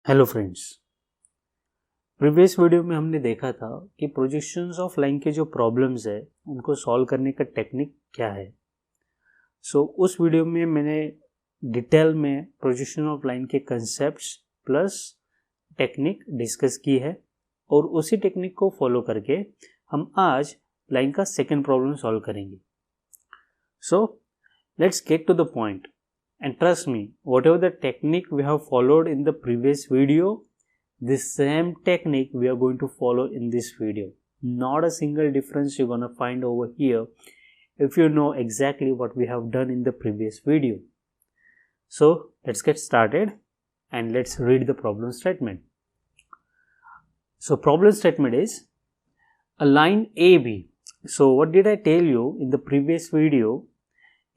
Hello friends, previous video में हमने देखा था कि प्रोजेक्शंस ऑफ लाइन के जो प्रॉब्लम्स है उनको सॉल्व करने का टेक्निक क्या है। उस वीडियो में मैंने डिटेल में प्रोजेक्शन ऑफ लाइन के कंसेप्ट्स प्लस टेक्निक डिस्कस की है और उसी टेक्निक को फॉलो करके हम आज लाइन का सेकेंड प्रॉब्लम सॉल्व करेंगे। Let's get to the point. And trust me, whatever the technique we have followed in the previous video, the same technique we are going to follow in this video. Not a single difference you're gonna find over here if you know exactly what we have done in the previous video. So let's get started and let's read the problem statement. So problem statement is a line AB. So what did I tell you in the previous video?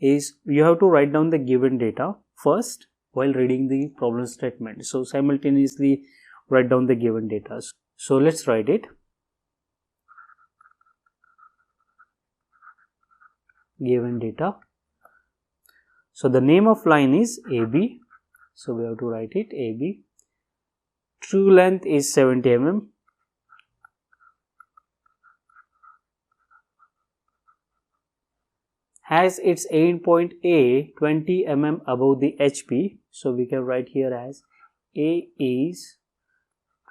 Is you have to write down the given data first while reading the problem statement. So simultaneously write down the given data. So let's write it. Given data. So the name of line is AB. So we have to write it AB. True length is 70 mm. Has its end point A 20 mm above the HP. So we can write here as A is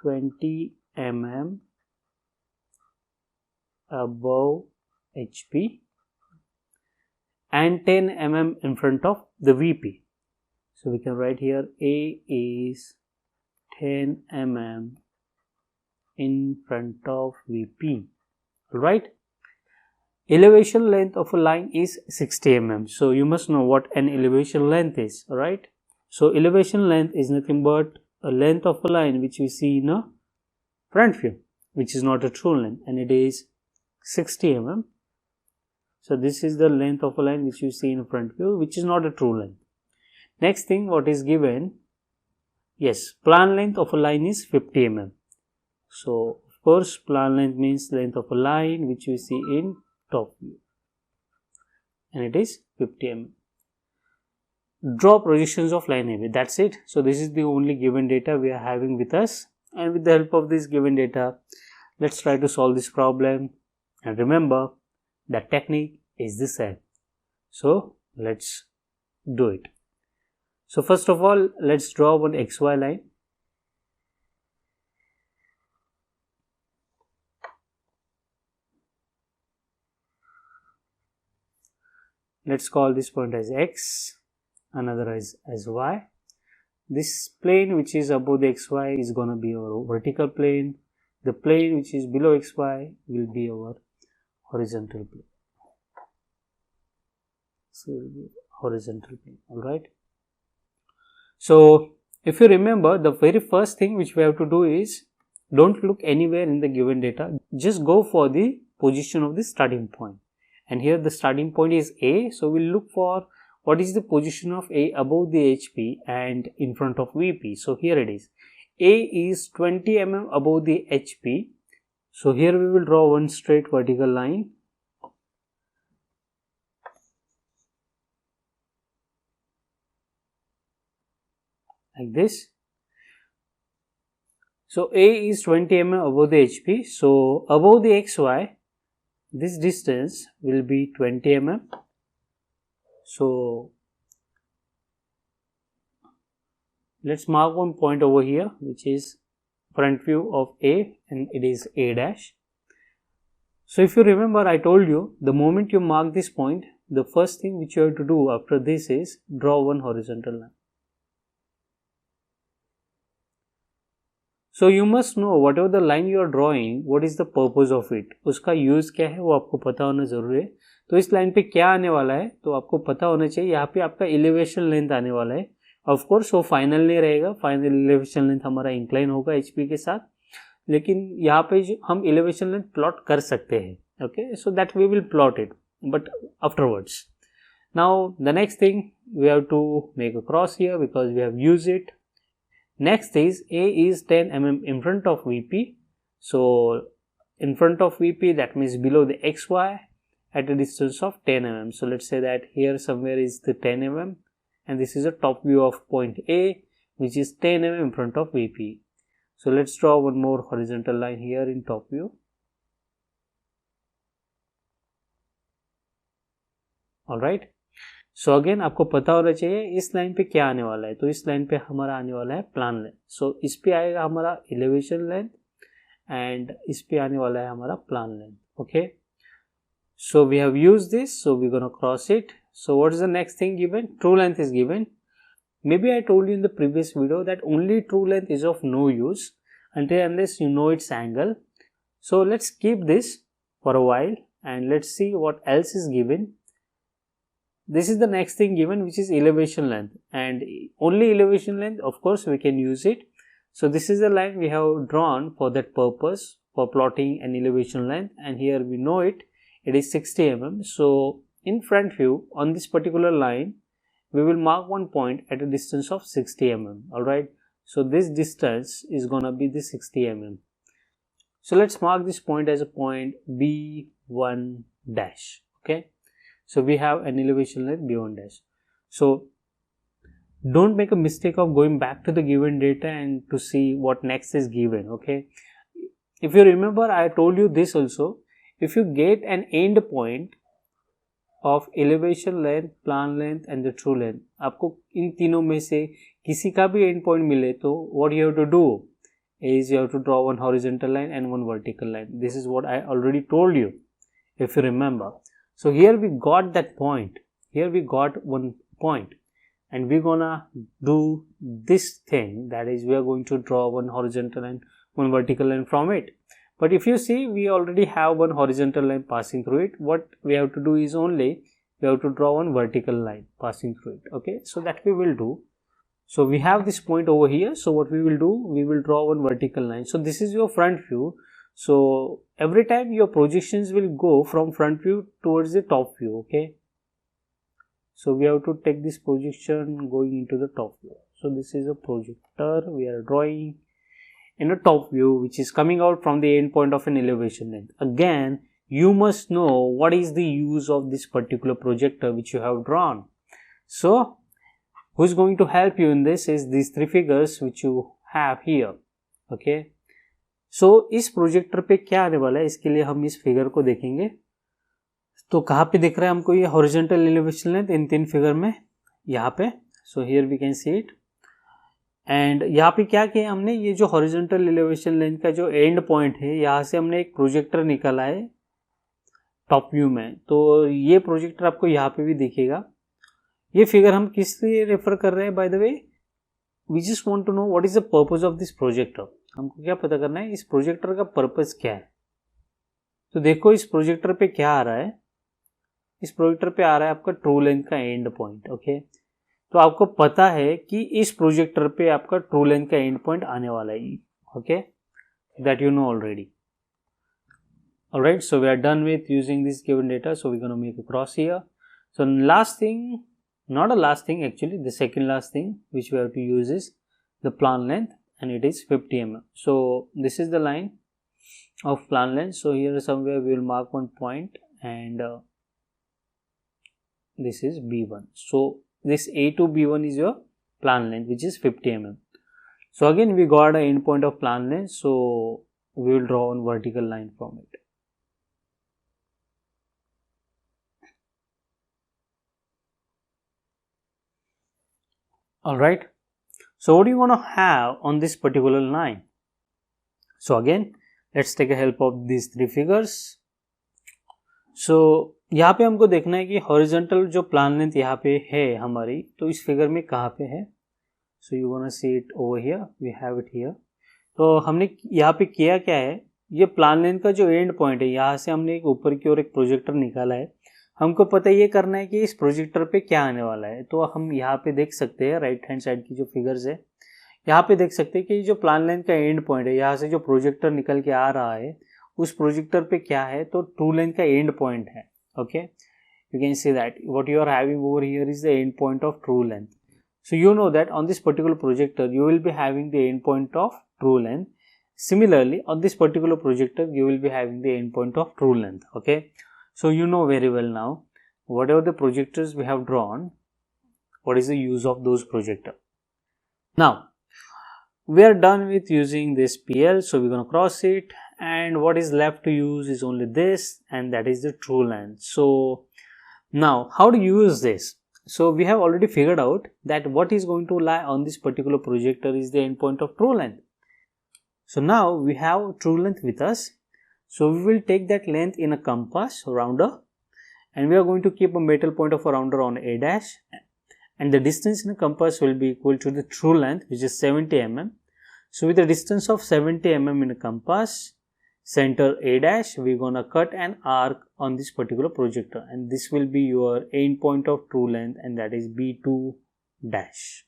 20 mm above HP and 10 mm in front of the VP. So we can write here A is 10 mm in front of VP. Alright. Elevation length of a line is 60 mm. So you must know what an elevation length is, alright? So elevation length is nothing but a length of a line which we see in a front view, which is not a true length, and it is 60 mm. So this is the length of a line which you see in a front view, which is not a true length. Next thing, what is given? Yes, plan length of a line is 50 mm. So of course, plan length means length of a line which we see in top view, and it is 50 mm. Draw projections of line AB. That's it. So this is the only given data we are having with us, and with the help of this given data, let's try to solve this problem. And remember, the technique is the same. So let's do it. So first of all, let's draw one XY line. Let's call this point as X, another as Y. This plane which is above the XY is going to be our vertical plane. The plane which is below XY will be our horizontal plane. So it will be horizontal plane, alright. So if you remember, the very first thing which we have to do is, don't look anywhere in the given data, just go for the position of the starting point. And here the starting point is A, so we'll look for what is the position of A above the HP and in front of VP. So here it is. A is 20 mm above the HP. So here we will draw one straight vertical line. Like this. So A is 20 mm above the HP. So above the XY, this distance will be 20 mm. So let's mark one point over here which is front view of A, and it is A dash. So if you remember, I told you the moment you mark this point, the first thing which you have to do after this is draw one horizontal line. So you must know whatever the line you are drawing, what is the purpose of it. उसका use क्या है वो आपको पता होना जरूरी है. तो इस लाइन पे क्या आने वाला है तो आपको पता होना चाहिए. यहाँ पे आपका एलिवेशन लेंथ आने वाला है. ऑफ कोर्स वो फाइनल नहीं रहेगा, फाइनल एलिवेशन लेंथ हमारा इंक्लाइन होगा एचपी के साथ, लेकिन यहाँ पे हम एलिवेशन लेंथ प्लॉट कर सकते हैं. Okay, so that we will plot it but afterwards. Now the next thing, we have to make a cross here because we have used it. Next is A is 10 mm in front of VP. So in front of VP, that means below the XY at a distance of 10 mm. So let's say that here somewhere is the 10 mm and this is a top view of point A which is 10 mm in front of VP. So let's draw one more horizontal line here in top view. Alright. So again आपको पता होना चाहिए इस line पे क्या आने वाला है. तो इस लाइन पे हमारा आने वाला है प्लान लेंथ. सो इस पे आएगा हमारा एलिवेशन लेंथ एंड इस पे आने वाला है हमारा plan length. Okay. So we have used this, so we're going to cross it. So what is the next thing given? True length is given. Maybe I told you in the previous video that only true length is of no use until unless you know its angle. So let's keep this for a while and let's see what else is given. This is the next thing given, which is elevation length, and only elevation length, of course, we can use it. So this is the line we have drawn for that purpose, for plotting an elevation length, and here we know it is 60 mm. So in front view on this particular line we will mark one point at a distance of 60 mm. Alright, so this distance is gonna be the 60 mm. So let's mark this point as a point B1 dash. Okay, so we have an elevation length B1 dash. So don't make a mistake of going back to the given data and to see what next is given. Okay, if you remember, I told you this also. If you get an end point of elevation length, plan length and the true length, आपको इन तीनों में से किसी का भी end point मिले तो what you have to do is you have to draw one horizontal line and one vertical line. This is what I already told you, if you remember. So here we got that point. Here we got one point, and we're gonna do this thing, that is we are going to draw one horizontal line, one vertical line from it. But if you see, we already have one horizontal line passing through it. What we have to do is only we have to draw one vertical line passing through it. Okay, so that we will do. So we have this point over here. So what we will do, we will draw one vertical line. So this is your front view. So every time your projections will go from front view towards the top view. Okay, so we have to take this projection going into the top view. So this is a projector we are drawing in a top view, which is coming out from the end point of an elevation length. Again, you must know what is the use of this particular projector which you have drawn. So who is going to help you in this is these three figures which you have here. Okay, so इस projector पे क्या आने वाला है, इसके लिए हम इस फिगर को देखेंगे. तो कहाँ पे दिख रहा है हमको ये हॉरिजॉन्टल एलिवेशन लेंथ, इन तीन फिगर में यहाँ पे. So here we can see it. And यहाँ पे क्या किया हमने, ये जो हॉरिजॉन्टल एलिवेशन लेंथ का जो एंड पॉइंट है, यहाँ से हमने एक प्रोजेक्टर निकाला है टॉप व्यू में. तो ये प्रोजेक्टर आपको यहाँ पे भी दिखेगा. ये फिगर हम किस लिए रेफर कर रहे हैं, by the way we just want to know what is the purpose of this projector. हमको क्या पता करना है, इस प्रोजेक्टर का पर्पस क्या है. तो देखो इस प्रोजेक्टर पे क्या आ रहा है, इस प्रोजेक्टर पे आ रहा है आपका ट्रू लेंथ का एंड पॉइंट. ओके, तो आपको पता है कि इस प्रोजेक्टर पे आपका ट्रू लेंथ का एंड पॉइंट आने वाला है. Okay, that you know already. Alright, so we are done with using this given data. So we're going to make a cross here. So last thing, not a last thing actually, the second last thing which we have to use is the plan length, and it is 50 mm. So this is the line of plan length. So here somewhere we will mark one point, and this is B1. So this A to B1 is your plan length, which is 50 mm. So again we got an end point of plan length, so we will draw one vertical line from it. Alright, so what do you want to have on this particular line? So again let's take a help of these three figures. So यहाँ पे हमको देखना है कि horizontal जो plan length यहाँ पे है हमारी, तो इस फिगर में कहाँ पे है. So you want to see it over here, we have it here. तो हमने यहाँ पे किया क्या है, ये प्लान लेंथ का जो एंड पॉइंट है, यहाँ से हमने एक ऊपर की ओर एक प्रोजेक्टर निकाला है. हमको पता ये करना है कि इस प्रोजेक्टर पे क्या आने वाला है. तो हम यहाँ पे देख सकते हैं राइट हैंड साइड की जो फिगर्स है, यहाँ पे देख सकते हैं कि जो प्लान लेंथ का एंड पॉइंट है, यहाँ से जो प्रोजेक्टर निकल के आ रहा है, उस प्रोजेक्टर पे क्या है, तो ट्रू लेंथ का एंड पॉइंट है. Okay, you can see that what you are having over here is the end point of true length. So you know that on this particular projector you will be having the end point of true length. Similarly on this particular projector you will be having the end point of true length. Okay, so you know very well now whatever the projectors we have drawn, what is the use of those projector. Now we are done with using this PL, so we're going to cross it, and what is left to use is only this, and that is the true length. So now how to use this? So we have already figured out that what is going to lie on this particular projector is the endpoint of true length. So now we have true length with us. So we will take that length in a compass rounder, and we are going to keep a metal point of a rounder on A dash, and the distance in a compass will be equal to the true length, which is 70 mm. So with a distance of 70 mm in a compass, center A dash, we're gonna cut an arc on this particular projector, and this will be your end point of true length, and that is B2 dash.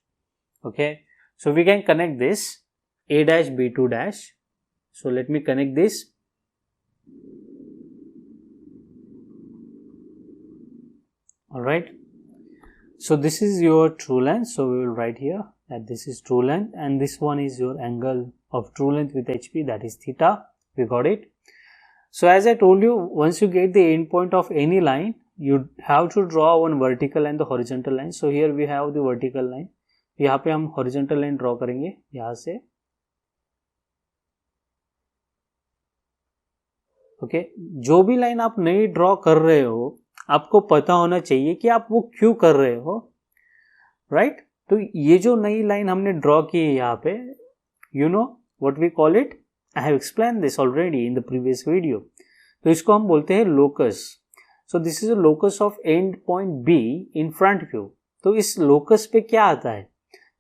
Okay, so we can connect this A dash B2 dash. So let me connect this. Alright, so this is your true length, so we will write here that this is true length, and this one is your angle of true length with HP, that is theta. We got it. So as I told you, once you get the end point of any line, you have to draw one vertical and the horizontal line. So here we have the vertical line. यहाँ पे हम horizontal line draw करेंगे यहाँ से. Okay, जो भी line आप नई ड्रॉ कर रहे हो, आपको पता होना चाहिए कि आप वो क्यों कर रहे हो, राइट? तो ये जो नई लाइन हमने ड्रॉ की है यहाँ पे, you know what we call it, I have explain this already in the previous video. तो इसको हम बोलते हैं locus. So this is a locus of end point B in front view. तो इस लोकस पे क्या आता है?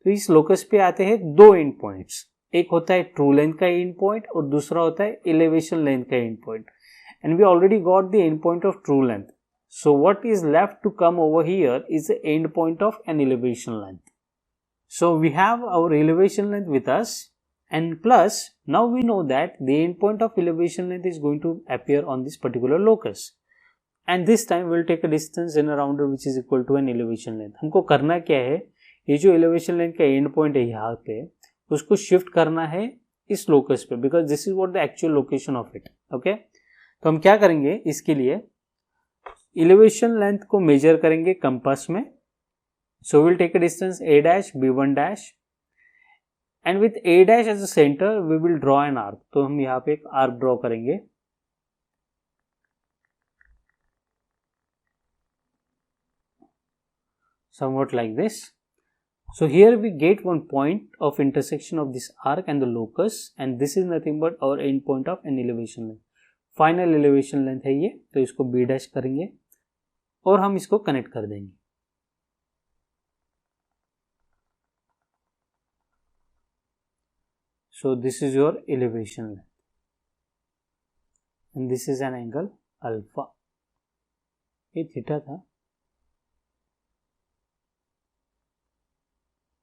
तो इस लोकस पे आते हैं दो एंड पॉइंट्स. एक होता है ट्रू लेंथ का एंड पॉइंट और दूसरा होता है एलिवेशन लेंथ का end point. And we already got the end point of true length. So what is left to come over here is the end point of an elevation length. So we have our elevation length with us, and plus now we know that the end point of elevation length is going to appear on this particular locus, and this time we will take a distance in a rounder which is equal to an elevation length. हमको करना क्या है, ये जो elevation length का end point है यहाँ पे, उसको shift करना है इस locus पे, because this is what the actual location of it. Okay, तो हम क्या करेंगे इसके लिए, इलेवेशन लेंथ को मेजर करेंगे कंपास में. So will take a distance A dash B1 dash, and with A dash as a centre we will draw an arc. तो हम यहाँ पे एक आर्क ड्रॉ करेंगे. somewhat like this. So here we get one point of intersection of this arc and the locus, and this is nothing but our end point of an elevation length. Final elevation length है ये, तो इसको B dash करेंगे और हम इसको connect कर देंगे. So this is your elevation length, and this is an angle alpha. ये थीटा था,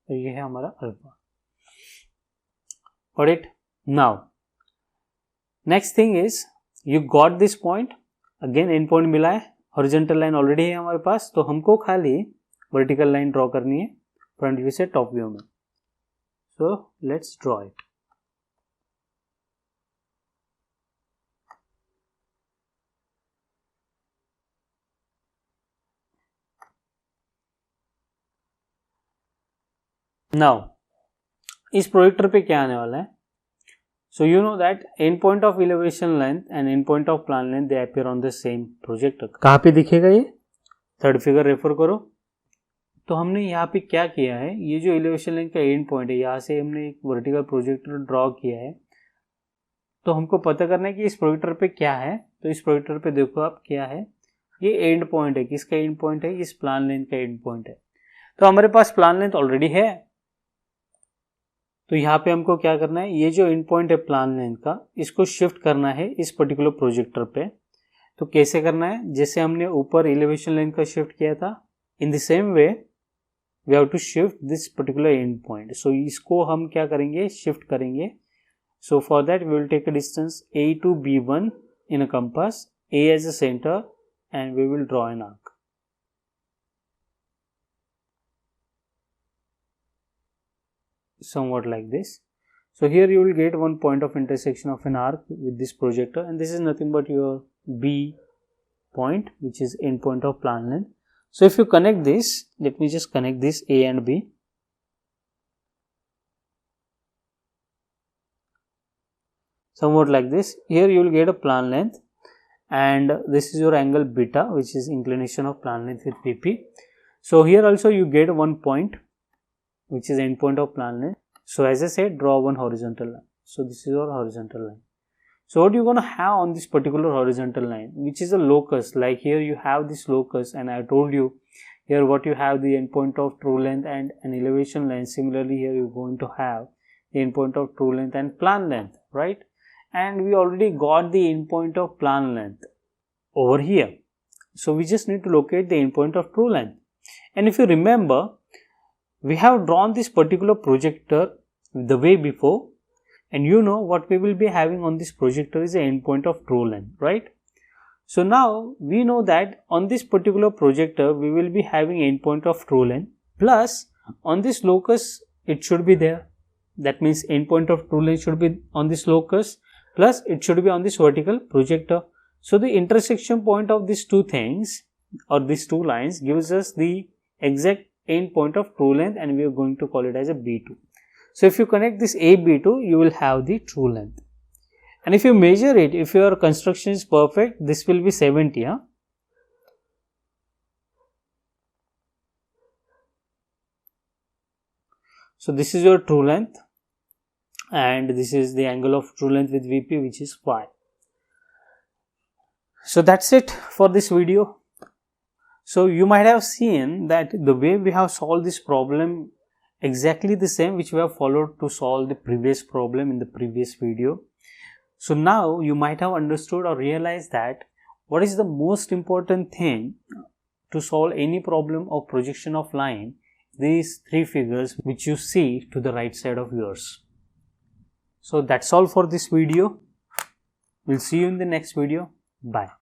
तो ये है हमारा alpha. Got it? Now next thing is you got this point. Again end point मिला है, हॉरिजॉन्टल लाइन ऑलरेडी है हमारे पास, तो हमको खाली वर्टिकल लाइन ड्रॉ करनी है फ्रंट व्यू से टॉप व्यू में. So let's draw it. Now इस प्रोजेक्टर पे क्या आने वाला है? So you know that end point of elevation length and end point of plan length, they appear on the same projector. कहाँ पे दिखेगा ये? थर्ड फिगर रेफर करो. तो हमने यहाँ पे क्या किया है, ये जो elevation length का end point है, यहाँ से हमने एक vertical projector ड्रॉ किया है. तो हमको पता करना है कि इस प्रोजेक्टर पे क्या है. तो इस प्रोजेक्टर पे देखो आप क्या है, ये एंड पॉइंट है. किसका एंड पॉइंट है? इस प्लान लेंथ का एंड पॉइंट है. तो हमारे पास प्लान लेंथ ऑलरेडी है, तो यहाँ पे हमको क्या करना है, ये जो एंड पॉइंट है प्लान लेंथ का, इसको शिफ्ट करना है इस पर्टिकुलर प्रोजेक्टर पे. तो कैसे करना है? जैसे हमने ऊपर एलिवेशन लेंथ का शिफ्ट किया था, in the same way we have to shift this particular end point. So इसको हम क्या करेंगे, शिफ्ट करेंगे. So for that we will take a distance A to B1 in a compass, A as a centre, and we will draw an arc. Somewhat like this. So here you will get one point of intersection of an arc with this projector, and this is nothing but your B point, which is end point of plan length. So if you connect this, let me just connect this A and B. somewhat like this. Here you will get a plan length, and this is your angle beta, which is inclination of plan length with VP. So here also you get one point, which is endpoint of plan length. So as I said, draw one horizontal line. So this is your horizontal line. So what you're going to have on this particular horizontal line, which is a locus, like here you have this locus, and I told you here what you have, the endpoint of true length and an elevation line. Similarly here you're going to have the endpoint of true length and plan length, right? And we already got the endpoint of plan length over here. So we just need to locate the endpoint of true length. And if you remember, we have drawn this particular projector the way before, and you know what we will be having on this projector is the endpoint of true length, right? So now we know that on this particular projector we will be having endpoint of true length, plus on this locus it should be there. That means endpoint of true length should be on this locus, plus it should be on this vertical projector. So the intersection point of these two things, or these two lines, gives us the exact endpoint of true length, and we are going to call it as a B2. So if you connect this AB2, you will have the true length. And if you measure it, if your construction is perfect, this will be 70. So this is your true length, and this is the angle of true length with VP, which is phi. So that's it for this video. So you might have seen that the way we have solved this problem exactly the same which we have followed to solve the previous problem in the previous video. So now you might have understood or realized that what is the most important thing to solve any problem of projection of line, these three figures which you see to the right side of yours. So that's all for this video. We'll see you in the next video. Bye.